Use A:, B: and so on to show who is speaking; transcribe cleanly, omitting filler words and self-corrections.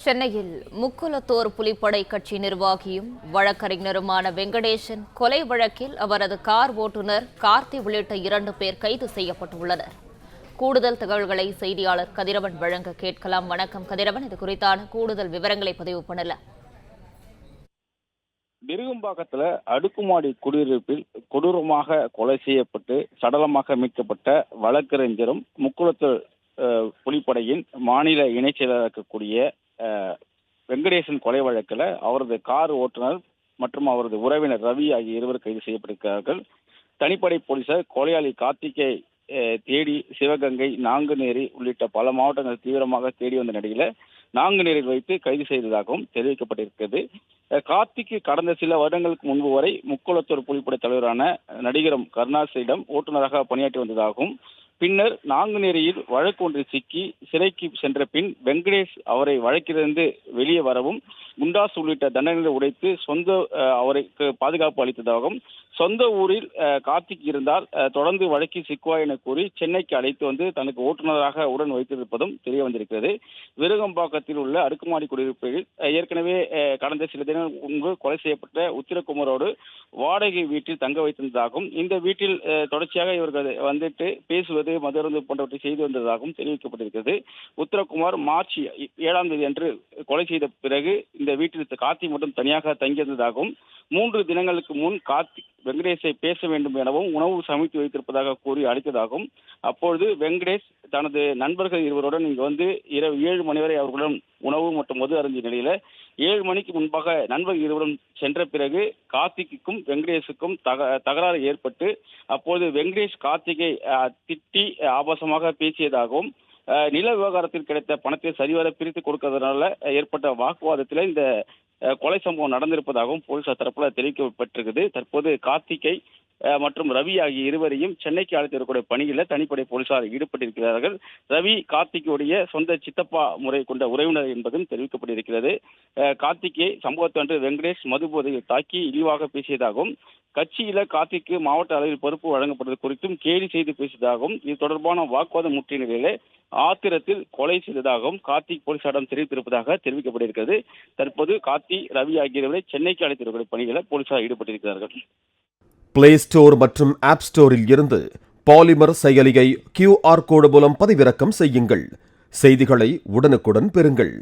A: சென்னையில் முக்குலத்தோர் புலிப்படை கட்சி நிர்வாகியும் வழக்கறிஞருமான வெங்கடேசன் கொலை வழக்கில் அவரது கார் ஓட்டுநர் கார்த்தி உள்ளிட்ட 2 பேர் கைது செய்யப்பட்டுள்ளனர். கூடுதல் தகவல்களை செய்தியாளர் கதிரவன் வழங்க கேட்கலாம். வணக்கம் கதிரவன், இது குறித்தான கூடுதல் விவரங்களை பதிவு பண்ணல.
B: விருகம்பாக்கத்துல அடுக்குமாடி குடியிருப்பில் கொடூரமாக கொலை செய்யப்பட்டு சடலமாக மீட்கப்பட்ட வழக்கறிஞரும் முக்குலத்தோர் புலிப்படையின் மாநில இணைச் செயலராக இருக்கக்கூடிய வெங்கடேசன் கொலை வழக்கில் அவரது கார் ஓட்டுநர் மற்றும் அவரது உறவினர் ரவி ஆகிய 2 கைது செய்யப்பட்டிருக்கிறார்கள். தனிப்படை போலீசார் கொலையாளி கார்த்திகை தேடி சிவகங்கை, நாங்குநேரி உள்ளிட்ட பல மாவட்டங்கள் தீவிரமாக தேடி வந்த நிலையில நாங்குநேரில் வைத்து கைது செய்ததாகவும் தெரிவிக்கப்பட்டிருக்கிறது. கார்த்திக்கு கடந்த சில வருடங்களுக்கு முன்பு வரை முக்குலத்தோர் புலிப்படை தலைவரான நடிகரும் கருணாசிடம் ஓட்டுநராக பணியாற்றி வந்ததாகவும், பின்னர் நாங்குநேரியில் வழக்கு ஒன்றில் சிக்கி சிறைக்கு சென்ற பின் வெங்கடேஷ் அவரை வழக்கிலிருந்து வெளியே வரவும் குண்டாசு உள்ளிட்ட தண்டனைகளை உடைத்து அவருக்கு பாதுகாப்பு அளித்ததாகவும், சொந்த ஊரில் கார்த்திக் இருந்தால் தொடர்ந்து வழக்கில் சிக்குவாய் என கூறி சென்னைக்கு அழைத்து வந்து தனக்கு ஓட்டுநராக உடன் வைத்திருப்பதும் தெரிய வந்திருக்கிறது. விருகம்பாக்கத்தில் உள்ள அடுக்குமாடி குடியிருப்பில் ஏற்கனவே கடந்த சில தினங்கள் முன்பு கொலை செய்யப்பட்ட உத்திரகுமாரோடு வாடகை வீட்டில் தங்க வைத்திருந்ததாகவும், இந்த வீட்டில் தொடர்ச்சியாக இவர்கள் வந்துட்டு பேசுவது, மதுருந்து போன்றவற்றை செய்து வந்ததாகவும் தெரிவிக்கப்பட்டிருக்கிறது. உத்தரகுமார் மார்ச் 7ஆம் தேதி அன்று கொலை செய்த பிறகு இந்த வீட்டில் கார்த்தி மட்டும் தனியாக தங்கியிருந்ததாகவும், 3 தினங்களுக்கு முன் கார்த்திக் வெங்கடேஷை பேச வேண்டும் எனவும் உணவு சமைத்து வைத்திருப்பதாக கூறி அழைத்ததாகவும், அப்பொழுது வெங்கடேஷ் தனது நண்பர்கள் 2 இங்கு வந்து இரவு 7 மணி வரை அவர்களுடன் உணவு மற்றும் மது அருந்திய நிலையில 7 மணிக்கு முன்பாக நண்பர்கள் 2 சென்ற பிறகு கார்த்திக்கும் வெங்கடேஷுக்கும் தகராறு ஏற்பட்டு, அப்போது வெங்கடேஷ் கார்த்திகை திட்டி ஆபாசமாக பேசியதாகவும், நில விவகாரத்தில் கிடைத்த பணத்தை சரிவர பிரித்து கொடுக்கறதுனால ஏற்பட்ட வாக்குவாதத்தில் இந்த கொலை சம்பவம் நடந்திருப்பதாகவும் போலீசார் தரப்புல தெரிவிக்கப்பட்டிருக்கிறது. தற்போது கார்த்திகை மற்றும் ரவி ஆகிய 2 சென்னைக்கு அழைத்து வரக்கூடிய பணியில் தனிப்படை போலீசார் ஈடுபட்டிருக்கிறார்கள். ரவி கார்த்திக்குடைய சொந்த சித்தப்பா முறை கொண்ட உறவினர் என்பதும் தெரிவிக்கப்பட்டிருக்கிறது. கார்த்திகை சம்பவத்தன்று வெங்கடேஷ் மது போதையில் தாக்கி இழிவாக பேசியதாகவும், கட்சியில கார்த்திக்கு மாவட்ட அளவில் பொறுப்பு வழங்கப்பட்டது குறித்தும் கேலி செய்து பேசியதாகவும், இது தொடர்பான வாக்குவாதம் முற்றிய நிலையிலே ஆத்திரத்தில் கொலை செய்ததாகவும் கார்த்திக் போலீசாரிடம் தெரிவித்திருப்பதாக தெரிவிக்கப்பட்டிருக்கிறது. தற்போது கார்த்தி, ரவி ஆகியோரை சென்னைக்கு அழைத்து வரக்கூடிய பணிகளில் போலீசார் ஈடுபட்டிருக்கிறார்கள்.
C: பிளே ஸ்டோர் மற்றும் ஆப் ஸ்டோரில் இருந்து பாலிமர் செயலியை QR கோடு மூலம் பதிவிறக்கம் செய்யுங்கள். செய்திகளை உடனுக்குடன் பெறுங்கள்.